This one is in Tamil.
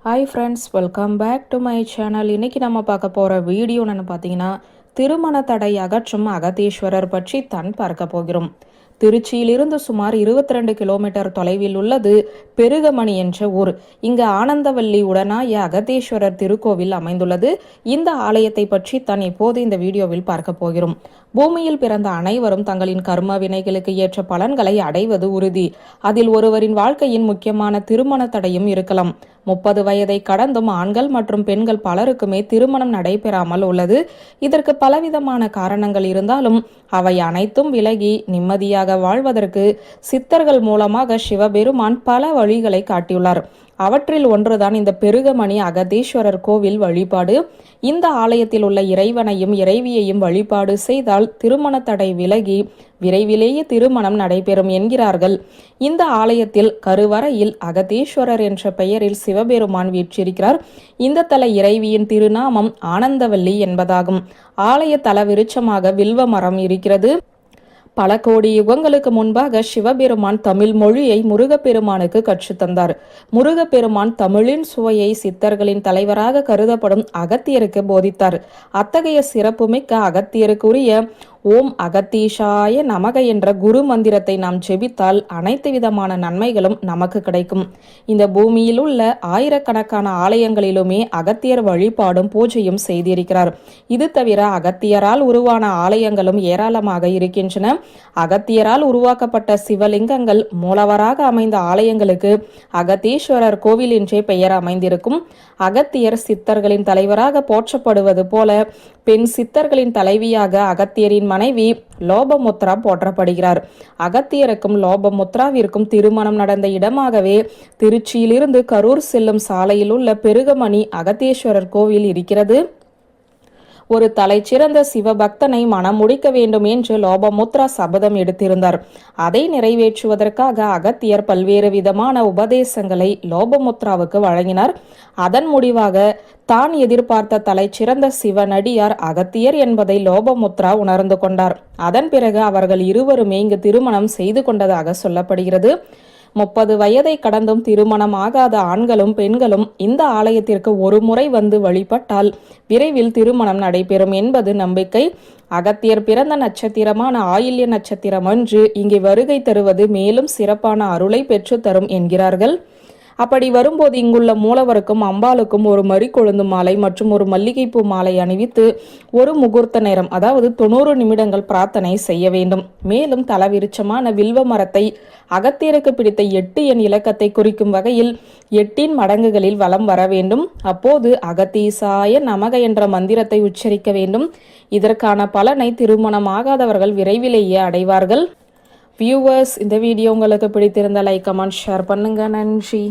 Hi friends, welcome back to my channel. இன்றைக்கி நம்ம பார்க்க போகிற வீடியோ என்னென்னு பார்த்தீங்கன்னா, திருமண தடை அகற்றும் அகத்தீஸ்வரர் பற்றி தான் பார்க்க போகிறோம். திருச்சியிலிருந்து சுமார் 22 கிலோமீட்டர் தொலைவில் உள்ளது பெருகமணி என்ற ஊர். இங்கு ஆனந்தவல்லி உடனாய அகத்தீஸ்வரர் திருக்கோவில் அமைந்துள்ளது. இந்த ஆலயத்தை பற்றி தான் இப்போது இந்த வீடியோவில் பார்க்க போகிறோம். பூமியில் பிறந்த அனைவரும் தங்களின் கர்ம வினைகளுக்கு ஏற்ற பலன்களை அடைவது உறுதி. அதில் ஒருவரின் வாழ்க்கையின் முக்கியமான திருமண தடையும் இருக்கலாம். 30 வயதை கடந்தும் ஆண்கள் மற்றும் பெண்கள் பலருக்குமே திருமணம் நடைபெறாமல் உள்ளது. இதற்கு பலவிதமான காரணங்கள் இருந்தாலும் அவை அனைத்தும் விலகி நிம்மதியாக வாழ்வதற்கு சித்தர்கள் மூலமாக சிவபெருமான் பல வழிகளை காட்டியுள்ளார். அவற்றில் ஒன்றுதான் இந்த பெருகமணி அகத்தீஸ்வரர் கோவில் வழிபாடு. இந்த ஆலயத்தில் உள்ள இறைவனையும் இறைவியையும் வழிபாடு செய்தால் திருமண தடை விலகி விரைவிலேயே திருமணம் நடைபெறும் என்கிறார்கள். இந்த ஆலயத்தில் கருவறையில் அகத்தீஸ்வரர் என்ற பெயரில் சிவபெருமான் வீற்றிருக்கிறார். இந்த தல இறைவியின் திருநாமம் ஆனந்தவல்லி என்பதாகும். ஆலய தல விருட்சமாக வில்வ மரம் இருக்கிறது. பல கோடி யுகங்களுக்கு முன்பாக சிவபெருமான் தமிழ் மொழியை முருகப்பெருமானுக்கு கற்றுத்தந்தார். முருகப்பெருமான் தமிழின் சுவையை சித்தர்களின் தலைவராக கருதப்படும் அகத்தியருக்கு போதித்தார். அத்தகைய சிறப்புமிக்க அகத்தியருக்குரிய ஓம் அகத்தீஷாய நமக என்ற குரு மந்திரத்தை நாம் ஜெபித்தால் அனைத்து விதமான நன்மைகளும் நமக்கு கிடைக்கும். இந்த பூமியில் உள்ள ஆயிரக்கணக்கான ஆலயங்களிலுமே அகத்தியர் வழிபாடும் பூஜையும் செய்திருக்கிறார். இது தவிர அகத்தியரால் உருவான ஆலயங்களும் ஏராளமாக இருக்கின்றன. அகத்தியரால் உருவாக்கப்பட்ட சிவலிங்கங்கள் மூலவராக அமைந்த ஆலயங்களுக்கு அகத்தீஸ்வரர் கோவில் என்றே பெயர் அமைந்திருக்கும். அகத்தியர் சித்தர்களின் தலைவராக போற்றப்படுவது போல பெண் சித்தர்களின் தலைவியாக அகத்தியரின் மனைவி லோபமுத்ரா போற்றப்படுகிறார். அகத்தியருக்கும் லோபமுத்ராவிற்கும் திருமணம் நடந்த இடமாகவே திருச்சியிலிருந்து கரூர் செல்லும் சாலையில் உள்ள பெருகமணி அகத்தீஸ்வரர் கோவில் இருக்கிறது. ஒரு தலைச்சிறந்த சிவபக்தனை மனம் முடிக்க வேண்டும் என்று லோபமுத்ரா சபதம் எடுத்திருந்தார். அதை நிறைவேற்றுவதற்காக அகத்தியர் பல்வேறு விதமான உபதேசங்களை லோபமுத்ராவுக்கு வழங்கினார். அதன் முடிவாக தான் எதிர்பார்த்த தலைச்சிறந்த சிவனடியார் அகத்தியர் என்பதை லோபமுத்ரா உணர்ந்து கொண்டார். அதன் பிறகு அவர்கள் இருவருமே இங்கு திருமணம் செய்து கொண்டதாக சொல்லப்படுகிறது. 30 வயதை கடந்தும் திருமணம் ஆகாத ஆண்களும் பெண்களும் இந்த ஆலயத்திற்கு ஒரு முறை வந்து வழிபட்டால் விரைவில் திருமணம் நடைபெறும் என்பது நம்பிக்கை. அகத்தியர் பிறந்த நட்சத்திரமான ஆயில்ய நட்சத்திரம் அன்று இங்கே வருகை தருவது மேலும் சிறப்பான அருளை பெற்று தரும் என்கிறார்கள். அப்படி வரும்போது இங்குள்ள மூலவருக்கும் அம்பாளுக்கும் ஒரு மறிக்கொழுந்து மாலை மற்றும் ஒரு மல்லிகைப்பூ மாலை அணிவித்து ஒரு முகூர்த்த நேரம், அதாவது 90 நிமிடங்கள் பிரார்த்தனை செய்ய வேண்டும். மேலும் தலவிருட்சமான வில்வ மரத்தை அகத்தியருக்கு பிடித்த 8 எண் இலக்கத்தை குறிக்கும் வகையில் 8 மடங்குகளில் வலம் வர வேண்டும். அப்போது அகத்தீசாய நமக என்ற மந்திரத்தை உச்சரிக்க வேண்டும். இதற்கான பலனை திருமணம் ஆகாதவர்கள் விரைவிலேயே அடைவார்கள். வியூவர்ஸ், இந்த வீடியோ உங்களுக்கு பிடித்திருந்த லைக், கமெண்ட், ஷேர் பண்ணுங்க. நன்றி.